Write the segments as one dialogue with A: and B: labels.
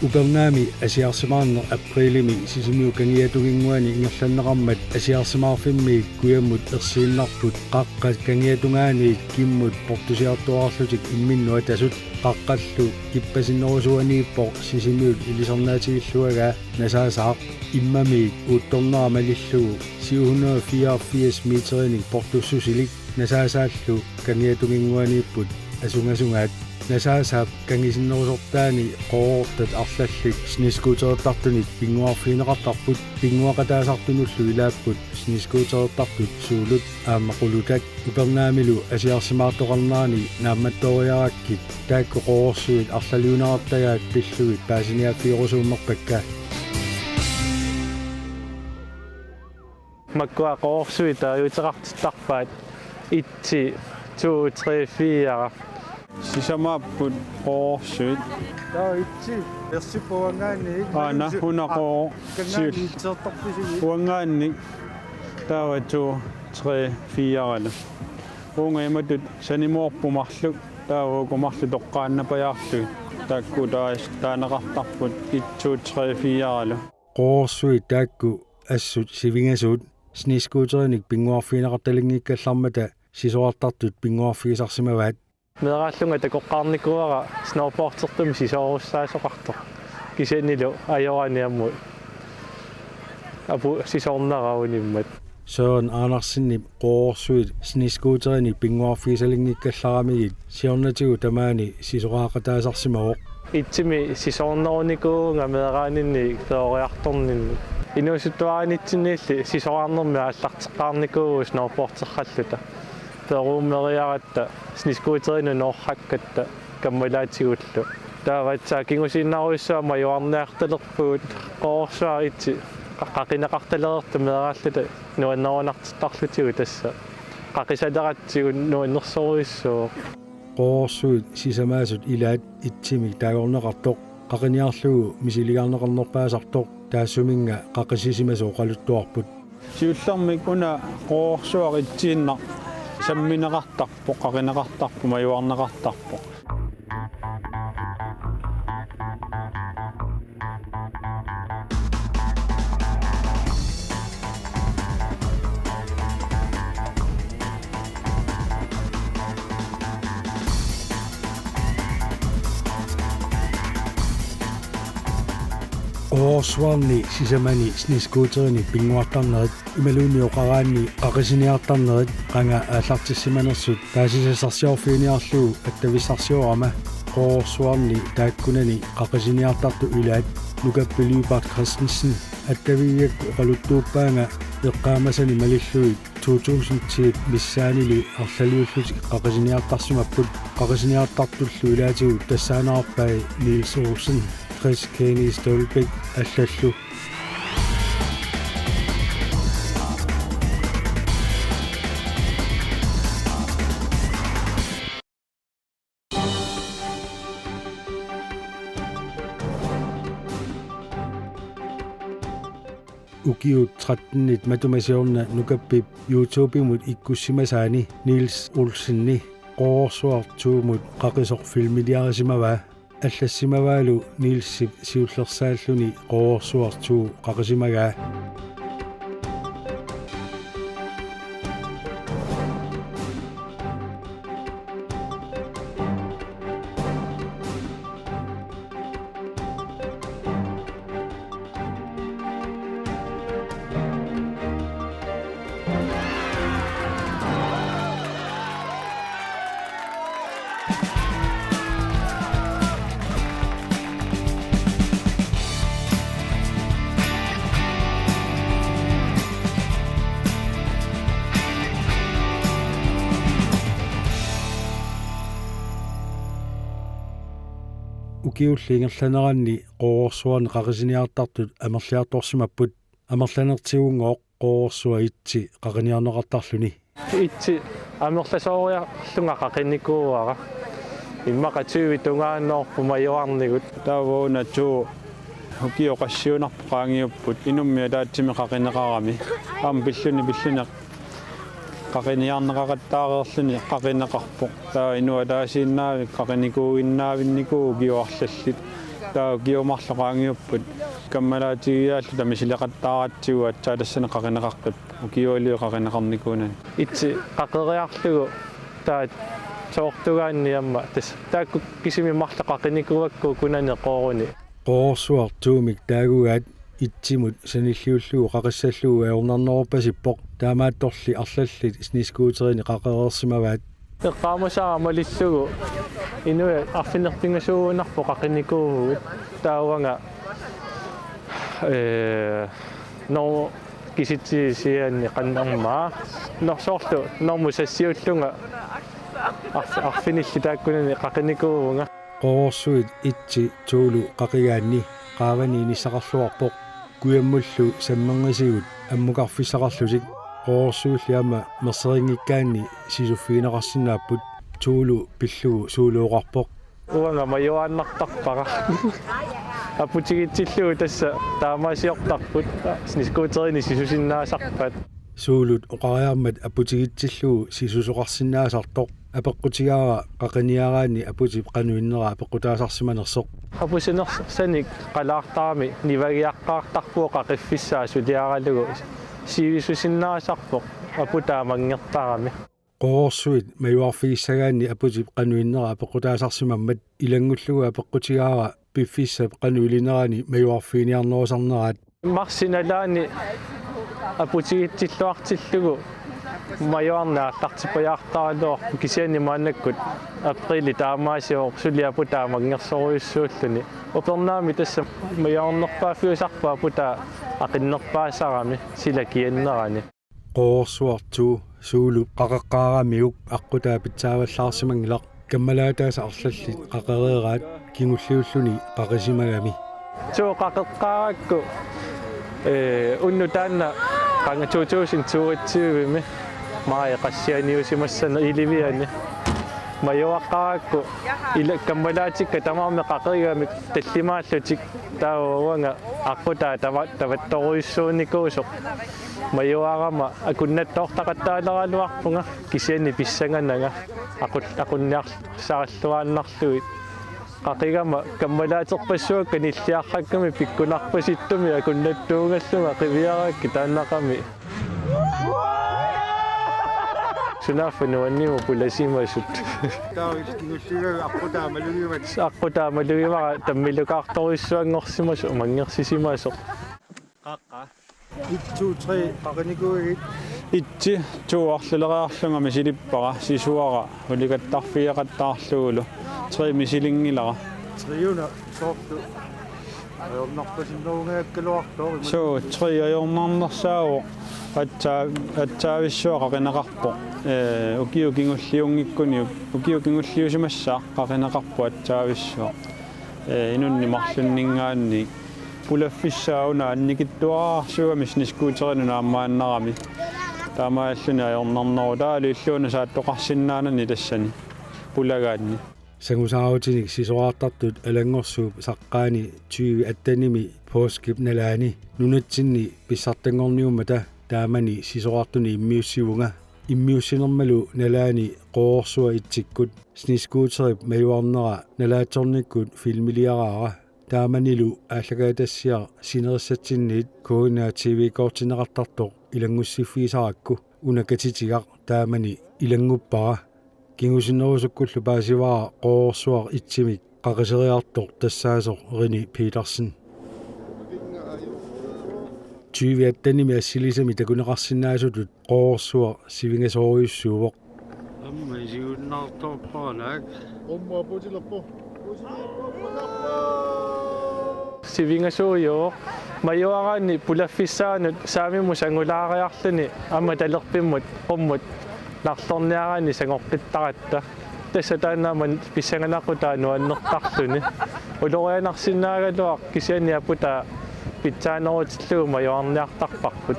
A: Upernaami asiarsimaarner aprilimi sisimiu kangiatunginguani ingerlanneqarmat asiarsimaarfimmi kuyammut ersiinnarput qaqqat kangiatungaani kimmut portusiartuarlutik imminnuat asut qaqqallu kippasinnerusuaniippo sisimiut ilisarnaatigilluagaa nasaasaaq immami uuttorneramalillugu 784 meterinik portussusilik nasaasaallu kangiatunginguaniipput asungasungaat nasaasap kangisinnerusortaani qoortat arlallik sniskuuteretartunik pinguarfiineqartarput pinguaqataasartunullu ilaapput sniskuuteretartut suulut aamaqulutat upernaamilu asiarsimaartoqarnaani naammattoriarakkit taakku qoorsuit arlaliunartagaat pillugit paasiniaaffiirusuummerpakka
B: makkua qoorsuit aayuteqartittarpaat itsi 2 3 4
C: Sisamapput qoorsuit
A: itsi ersipuangaani
C: aana hunaqoo siul uangaannik taawatu 3 4 ungeematut sanimoorpumarluk taawukumarlu toqqaannapajaartut taakkuutaas taanaqartarput 1 2 3 4
A: qoorsuit taakku assut sivingasut sniskuuterinik pinguarfiineqartalingiikkallarmata sisoartartut pinguarfiisarsimavaat
B: meeraallunga takoqqaarnikuara snowboardsertum sisoorussaasоqartoq kisanilu ajoraniammut apu sisoorneraunimmat
A: soon aanarsinnip qoorsuit sniskuuterinik pinguarfiisalingiikkallaramiit siornatigu tamaani sisoqaaqataasarsimawoq
B: itsimi sisoornerunikuunga meeraaninni teoriartorninni inusuttuaanitsinniilli sisoarnermi аллартеққарникуу snowboardserralluta peruumeriaratta sniskuuterinu noorrakkatta kammalaatigullu taavatsaa kingusiinnaruissuama juarniartalerpuut qoorsuar itsi qaqineqartaleerta meeraalluta nuannerunartittarlutigu tassa qaqisaleratsigu nuannersoruissuu
A: qoorsuit sisamaasut ilaat itsimi taagorneqartoq qaqiniarlugu misiligarneqarnerpaasartoq taassuminga qaqisisimasuo qaluttuarput
C: siullermik una qoorsuar itsiinna sammineqartarpo qaqineqartarpu majuarneqartarpo
A: qoorsuarni sisamani sniskuuterini pinguartarnerit imaluunioqaraanni qaqisiniartarnerit qanga aallartissimanersut taasisasarsiorfiiniarlugu attavissarsiorama qoorsuarni taakkunani qaqisiniartartu ilaat Lukappilybart Christensen attavigakku qaluttuuppaanga eqqaamasani malilluit 2010 missaanili arlaliullutik qaqisiniartarsimapput qaqisiniartartullu ilaatigu tassaanarpai Niels Olsen Chris Kenny Stolbæk allallu ukiut 13 matumasiorna nukappip YouTubeimut ikkussimasaani Niels Olsenni qoorsuartuumut qaqisorfilmiliarisimavaa аллассимаваалу Нилсип сиуллерсааллуни qoorsuartuu qaqisimagaa ukiulliingerlaneranni qoorsuarni qaqisiniartartut amerliartorsimapput amerlanertiguungoq qoorsua itsi qaqiniarneqartarluni
B: itsi amerlasooriarlunga qaqinikuuara immaqatiuvitungaannoorpu majuarnigut
C: taavoona tuu ukioqassiunarpu qaangiupput inummia taatsimi qaqineqarami aam pilluni qaqiniarneqaqattaareerluni qaqineqarpoq taa inua taasiinnaavik qaqinikuuginnaavinnikuu kiuarlallit таа киумарлоqaangiupput каммалаатигиааллу тамисилеқаттааратсигу атсаалассанеқаринеқарпут укиуалиоқаринеқарникуунан
B: итси қақериарлугу таат соортугаанниамма тас таакку кисими марлеқақиникуакку кунане қооруни
A: qoorsuartuumik taagugaat itsimut sanilliullugu qaqissalluu aornarnerupasippoq taamaattorli арлаллит снискуутерини qaqereersimavaat
B: эққаамасаа малиллугу инуя арфинертингасууунарпо қақиникуугут тааванга но киситсианни қаннармаа норсоорлу норму сассиуллунга арфинилли тааккунани қақиникуугунга
A: qoorsuit itsi tuulu qaqigaanni qaavani nissaqarluarpoq kuiammullu sammerngisigut ammuqarfissaqarlusik qoorsuulliama merseringikkaanni sisuffiineqarsinnaapput tuulu pillugu suuluuqarpoq
B: уанга маюааннартарпара апутигитсиллугу тасса таамаасиортарпут снискуутерини сисусиннаасарпат
A: suulut oqariarmat aputigittilluu sisusoqarsinnaasartoq apeqqutigaara qaqiniaraanni aputip qanuinnera apeqqutaasarsimanersoq
B: апусинерсаник қалаартарами нивагиаққаартарпуо қақиффиссаасу лиаралугу сивисусиннаасарпоқ апутаамангертарами
A: qoorsuit mayuarfigissagaanni aputip qanuinnera apeqqutaasarsimammat ilangullugu apeqqutigaara piffissap qanuilineraani mayuarfiiniarnoosarneraat
B: марсиналаани апутигитсиллуартиллугу маюарнаартартиппаjaartarалуор кисиани мааннаккут априли таамаасиор сулиапу таамагнерсоруйуссууллуни опернаами тасса маюарнерпаафиусарпаа пута ақиннерпаасарами сила кианнерани
A: qoorsuartuu suulu qaqaqqaaramiuk аққутаа питсааваллаарсимангилақ каммалаатааса арлаллит qaqereeraat kingulliulluni qaqasimagami
B: тоо қақеққаракку унну таанна qanga 2022 маа qassianiusimassana iливиани маюаққаракку ила каммалаатикка тамаарме qaqerigami таллимааллутик тааванга аққутаа таватторуйссууникуусоқ маюарама акуннаттоортақаттаалералуарпунга кисиани писсанганага aqunniar саараллуааннарлуит qaqigama каммалаатерпассуакка ниллиарракками пиккунарпаситтуми акуннаттуугаллуга qivиаракки тааннақами сунаффануанниму пуласимасут аққутаамалугимара таммилукаарторуиссуангорсимасу мангерсисимасоқ
C: qaqqa 1 2 3 qaqinikuugit itsi tuuарлулериарлунга мисилиппара сисуара уликаттарфиақаттаарлугулу 3 мисилингилара
A: triuna soortu ajornarpasinnerugaakkaluartoor
C: so 3 ajornarnersaavo атсаависсуа qaqinaqarpo ukiukingulliungikkuni ukiukingulliusimassaa qaqinaqarpo атсаависсуа инунни марлуннингаанни пулаффиссааuna анникиттуаарсугами снискуутеринуна аммааннарами таамааллуни ajornarneru таалуиллуuna сааттоқарсиннаанани тассани пулагаанни
A: sangusaarutinik sisoraartartut alangorsuup saqqaani 20 attanimi påskip nalaani nunatsinni pissartangorniummata taamani sisoraartuni immiussivunga immiussinermalu nalaani qoorsua itsikkut sniskuuterip mayuarnera nalaatornikkut filmiliaraara taamanilu ааллагаатассиа синерissatsinniit коона тв коортинеқартарторқ илангуссиффисаrakku унакатитигақ таамани илангуппара кингусинерусуккуллу паасиваа qoorsuaq итсимик qaqiseriartoq тассаасоқ рини Петерсен 20 атtanimi ассилисами такунеқарсинаасутут qoorsuaq сивингасоориуссуувоқ
C: амма исигуннаартоорпаалаак
D: 엄마 보질러뽀
B: сивингасууйоо маюараани пулаффиссаанут саамиму сангулаариарлуни амма талерпиммут qumмут нарлорниараани сангоққиттаратта тасса тааннааман писсанганаққутаа нуаннертарлуни улорианарсинаагалуақ кисиани апута питсаанерутиллугу маюарниартарпарпут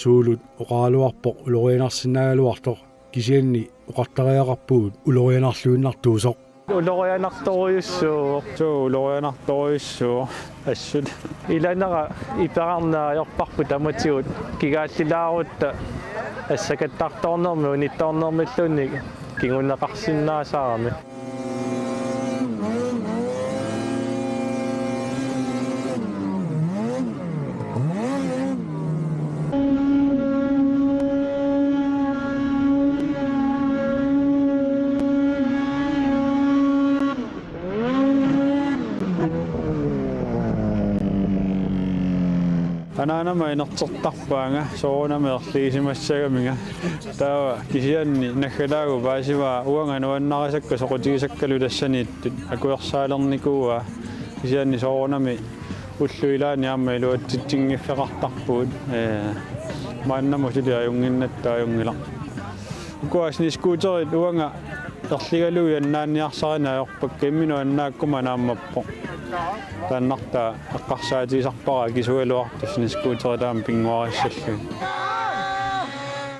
A: suulut oqaaluarpoq ulorianarsinnaagaluartoq kisianni oqartariaqarpugut ulorianarluinnartuusoq
B: улорианарторуйуссуу
C: тоо улорианарторуиссуу ассут
B: иланера иперарнаajorparput аматигут кигааллилаарутта ассакаттарторнерми унитторнермиллуни кингунеқарсиннаасаарами
C: Anaanama inertertarpaanga soorunaminerliisimassagamiga taava kisianni naggalaagu paasiva uanga nuannarasakka soqutigisakkalu tassaniittut akuersaalernikuua kisianni soorunami ulluilaani aamma iluatsitsingiffeqartarpuut maannamu suliajunginnattaajungila ukuasni skuuterit uanga erligalu yannaanniarsarinaajorpakka imminu annaakuma naammappo тааннарта эққарсаатисарпара кисуалуартусни скуутерилаам пингуариссаллу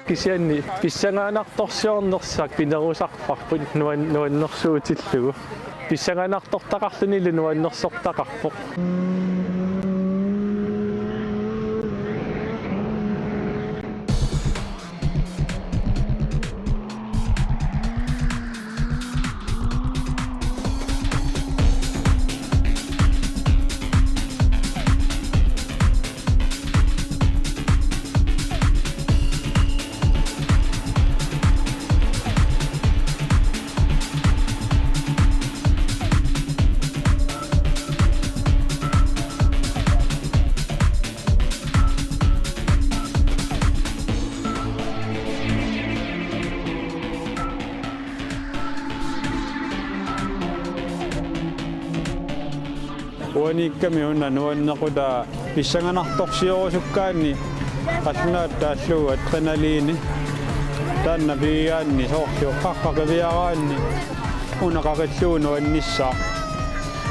B: кисианни писсангаанарторсиорнерсак пинерусарпарпут нуаннерсуутиллугу писсангаанартортақарлунилу нуаннерсортақарпоқ
C: уаникками уна нуаннеқута писсанганарторсиорусуккаанни аллунааттааллугу адреналини таанна пигаанни соорлу қаққақавиараанни унақақиллугу нуанниссаа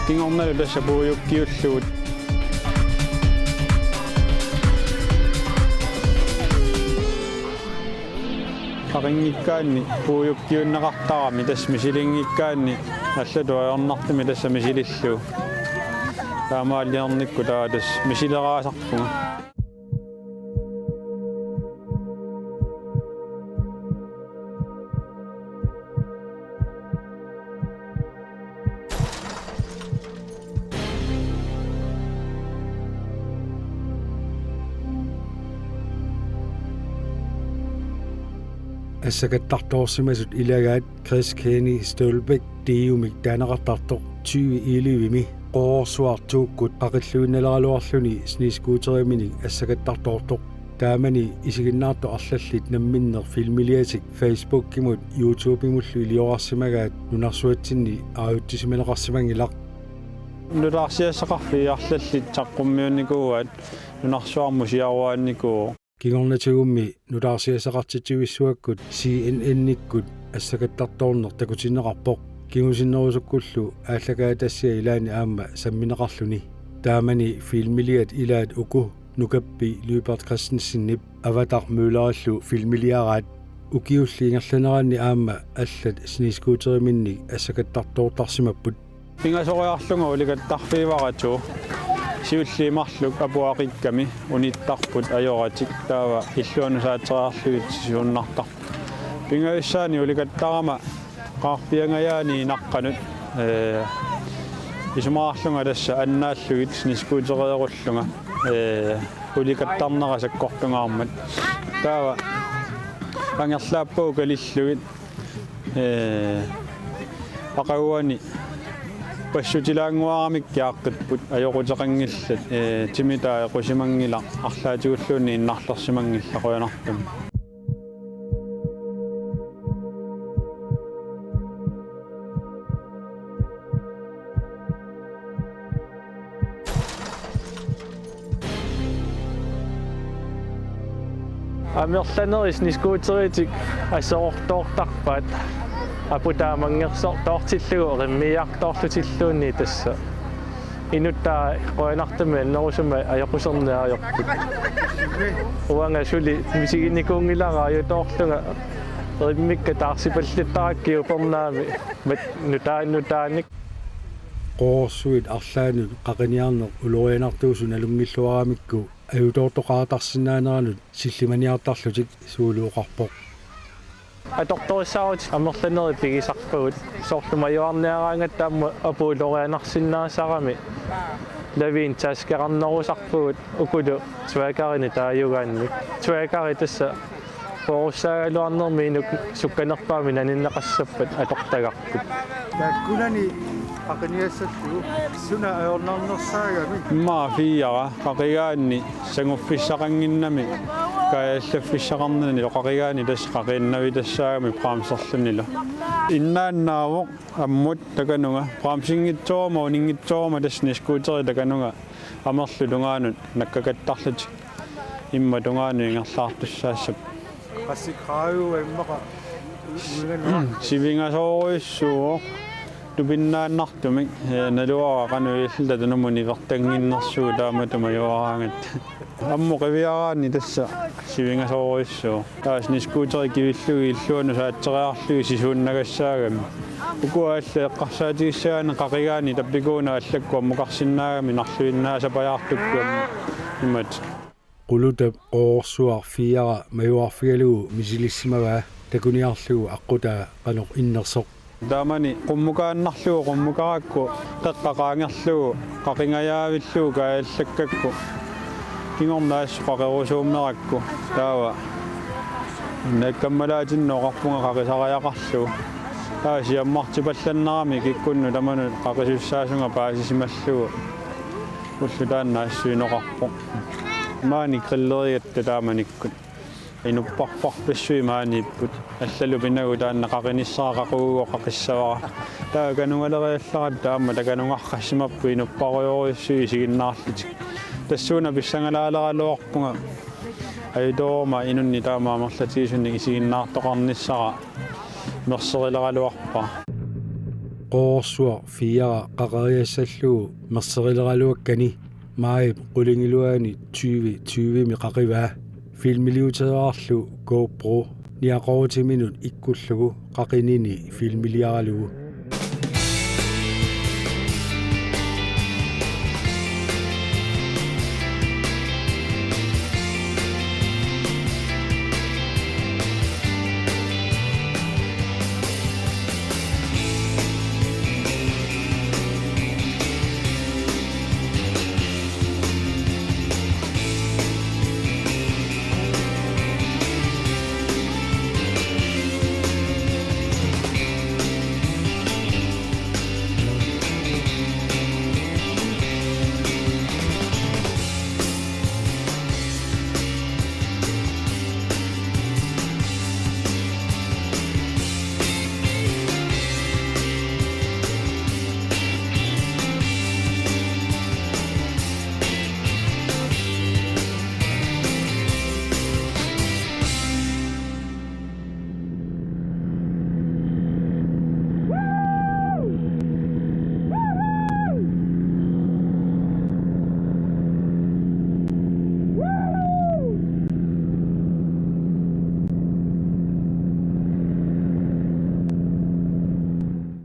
C: кингорналу тасса пуйуккиуллугут ақингиккаанни пуйуккиуннеқартарами тасс мисилингиккаанни аллатуаернартими тасса мисилиллугу таамааллиарникку таатас мисилераасарпуга
A: ассакаттарторсимасут илагаат Крис Кени Стølbæk диумик таанеқартартоқ 2011ми qoorsuartuukkut qaqilluinnalerluarluni sniiskuuterimini assakattартортоқ таамани исигиннаарту арлаллит намминнер филмилиатик Facebook кимут YouTube имуллу илиорарсимагаат нунарсуатсинни ааюттисиманеқарсимангилақ
C: нулаарсиассақарфи арлаллит таққуммиунникууат нунарсуармусиаруаанникуу
A: кигорнатигумми нулаарсиасақартитсуиссуаккут CNN-никкут ассакаттарторнер такутинеқарпоқ кигусиннерусуккуллу ааллагаатассиа илаани аама самминеқарлуни таамани филмилиат илаат уку нукаппи Люберт Christensen-нип аватар муулараллу филмилиараат укиуллиингерланераанни аама аллат сниискуутериминни ассакаттартоортарсимаппут
C: пингасориарлунга уликаттарфииварату сиуллиимарлук апуақикками униттарпут аёратик таава иллуанусаатераарлугит сиуннартар пингаиссаани уликаттарама qaarpiangаяани наqqanut исумаарлунга тасса аннааллугит снискуутерееруллунга уликаттарнерасаккортунгаармат таава ангерлааппуу калиллугит ақауани пассутилаангуарамикки ааққиппут аёқутеқангиллат тимитаа қусимангила арлаатигуллуунни иннарлерсимангилла қуянартум
B: амерланерис нискуутеритик ассоортоортарпаат апутаамангерсортоортиллугу риммиартоорлутиллуунни тасса инуттаа қуанартами аннерусума аёқусерниариорпут уанга сули мисигинникуунгилара аютоорлунга риммикка таарсипаллиттараккиу пернаами нутааник
A: qoorsuit арлаанут qaqiniarner uluorianartuusun alunngilluaramikku аюутоортоqaatarsinnaaneraanut силлиманиартарлутик суулуоқарпоқ
B: аторторисаарут амерланери пигисарпагут соорлумаюарниараангаттаамма апуулорианарсиннаасарами лавин таскеқарнерусарпагут укулу туакарини тааюгаанник туакари тасса поруссаагалуарнерми инук сукканерпаами наниннеқассаппат атортагарпут
A: таккулани qaqiniassalluu suna ayornaarnersaagami
C: maafiyaqa qaqigaanni sanguffissaqanginnami kaayallaffiссақарнани лоқақигаани тас қақииннави тассаагами праамсерлунила иннааннаавоқ аммут таканунга праамсингитсоорма унингитсоорма тассни скутери таканунга амерлу тунгаанут наккакаттарлути имма тунгаани ингерлаартуссаассап
A: qassikraaju immaqa
C: сивингасооруиссуо тупиннааннартумик налуара кануиллда танумуни вертангиннэрсуу тааматума юараангат амму қивиараани тасса сивингасооруиссуо таас нискуутери кивиллуги иллуану саатсериарлуги сисууннагассаагами укуаалла эққарсаатигиссагаана қақигаани таппикууна аллакку аммуқарсиннаагами нарлуиннаасапаjaartukkuam имат
A: qulutab qoorsuar fiara majuarfigalugu misilissimagaa takuniarlugu aqutaa qanoq innersoq
C: таамани qummukaannarlugu qummukarakku qeqqaqaangerlugu qaqingajaavilluu kaallakkakku kingornaassu qaqerusuummerakku taava nakkammalaatinnoqarpunga qaqisariaqarlugu taasiammartipallannerami kikkunnu tamanu qaqisussaasunga paasisimallugu ullutaannaassuinoqarpoq maani qillerigatta taamanikkut inupparparpissui maaniipput аллалу пинагу таанна qaqinissara qaquugo qaqissavara taakanungaleriallarat taamma takanungarqassimappu inupparuyoruissui siginnaarlutik тассууна писсангалаалералуарпунга аидоорма инунни таамаамерлатигисунни isiginnaartoqarnissara мерсерилералуарпа
A: qoorsuar fiara qaqariassallugu merserileraluakkani maayip qulingilluani 2020 mi qaqivaa filmiliuteerarlu GoPro niaqorutiminut ikkullugu qaqinini filmiliaralugu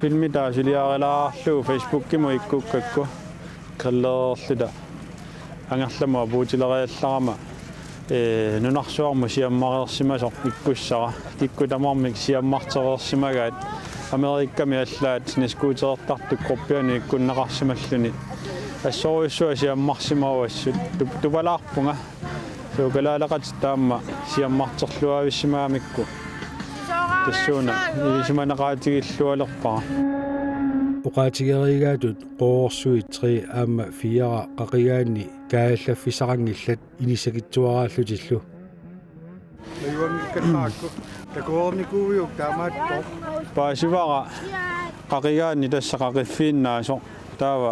C: filmi taasuliaralaarlugu facebookimu ikkukkakku qalleerluta angerlamu apuutileriallarama nunarsuarmu siammareersimasoq ikkussara tikkutamarmik siammartereersimagaat amerikkami allaat niskuuterertartuk korpiani ikkunnaqarsimalluni assoruissua siammarsimauassut tupalaarpunga suukalaalaqat taamma siammarterluavissimaamikku тассууна илисиманеqaatigillualerpara
A: uqaatigerigaatut qoorsuit 3 aamma 4 qaqigaanni kaallaffisaqangillat inisakitsuaraallutiillu ayuangikkannaakku takuornikuuviuk taamaatpo
C: paasivara qaqigaanni tassa qaqiffiinnaaso taava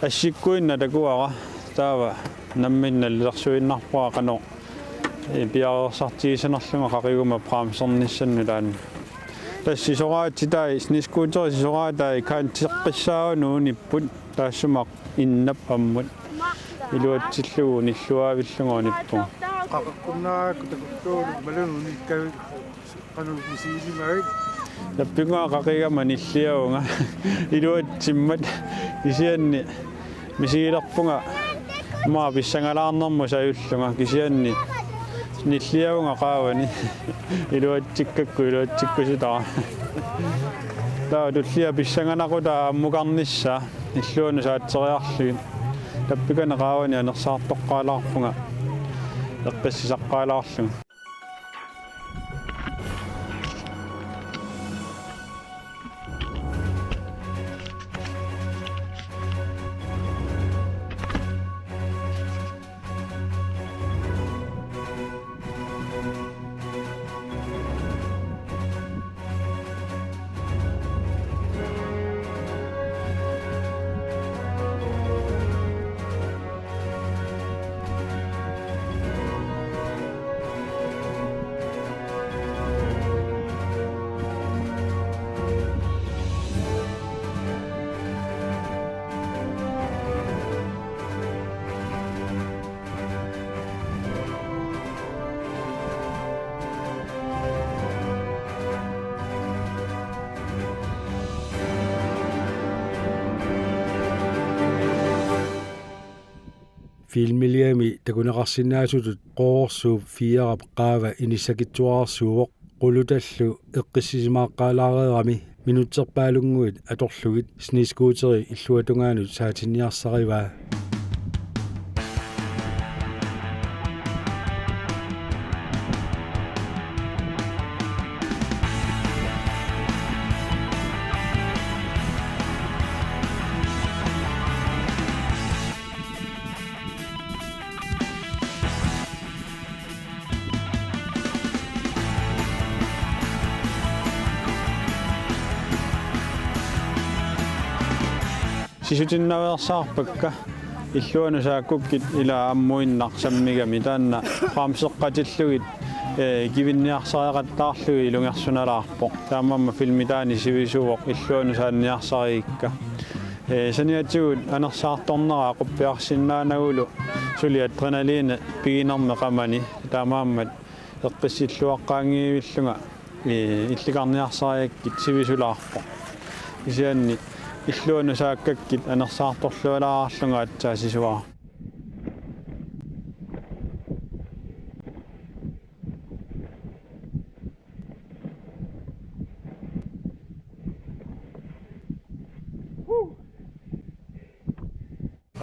C: assikkuinna takuara taava namminnallersuinnarpua qano piarersartigisanerlunga qaqiguma praamsernissannulaan tassisoraatitai sniskuuteri sisoraatai kaantiseqqissaanuunipput taassumaq innap ammut iluatsillugu nilluaavillungoonippu
A: qaqaqkunnaakku takukkuulu malununikkavi qanul misiilimarit
C: tappingaa qaqigama nilliaunga iluatsimmat kisianni misigilerpunga maa pissangalaarnermu sayullunga kisianni nilliaunga qaavani iluatsikkusutara taa tullia pissanganaquta ammukarnissa illuanu saatseriarlugi tappikana qaavani anersaartoqqaalaarpunga eqqissisaqqaalaarluga
A: filmiliami takunaqarsinnaasutut qoorsuup 4 qaava inissakittuarsuuvoq qulutallu eqqissisimaaqqaalaaqerami minutserpaalunguit atorlugit sniskuuteri illuatungaanut saatinniarsarivaa
C: Sisutinnaveersaarpakka illuanu saakkupkit ila ammuinnarsammigami taanna qaamseqqatillugit kivinniarsareqattaarlugi ilungersunalaarpoq taamamma filmitaani sivisuuvoq illuanu saanniarsariikka saniatigut anersaartorneraa quppiarsinnaanagulu suli adrenaliine piginerme qamani taamaammat eqqissilluaqqaangiivillunga illikarniarsariakkit sivisulaarpoq isianni illuanu saakkakkit anersaartorlualaarlunga atsaasisuara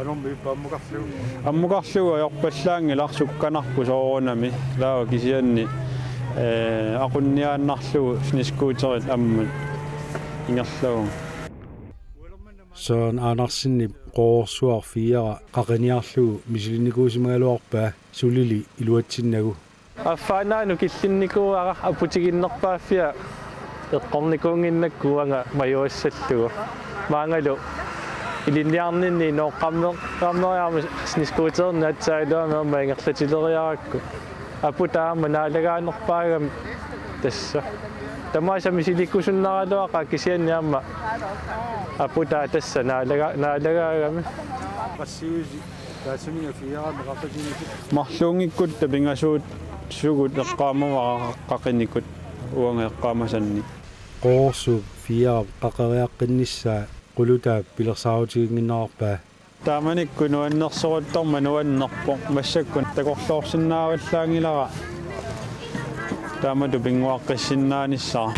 A: anommi pammuqarlu
C: ammuqarlugu ajorpallaangilarsukkanarpu soorunami laawa kisianni aqunniaannarlugu sniskuuterit ammun ingerlagu
A: soon aanarsinni qoorsuar 4 qaqiniarlugu misilinikuusimaluarpaa sulili iluatsinnagu
B: affaanaanu killinnikuuara aputiginnerpaaffia eqqornikuunginnakkuanga majuassallugu maangalu ilinniarninni noqqammeriarma sniskuuterni atsaaluama ingerlatileriarakku aputaama naalagaanerpaagam tassa tamaasa misilikkusunnaraluaqa kisianniamma aputaa tassa naalagaagami
A: qassiusi taasimiga 4 meqaqatiniki
C: marluungikkut tapingasuut sugut eqqaamavara qaqinikut uanga eqqaamasanni
A: qoorsuup 4 qaqariaqqinnissaa qulutaa pilersaarutiginginnerarpaa
C: taamanikku nuannersoruttorma nuannerpoq massakkun takorloorsinnaavallaangilara taamatu pinguaqqissinnaanissara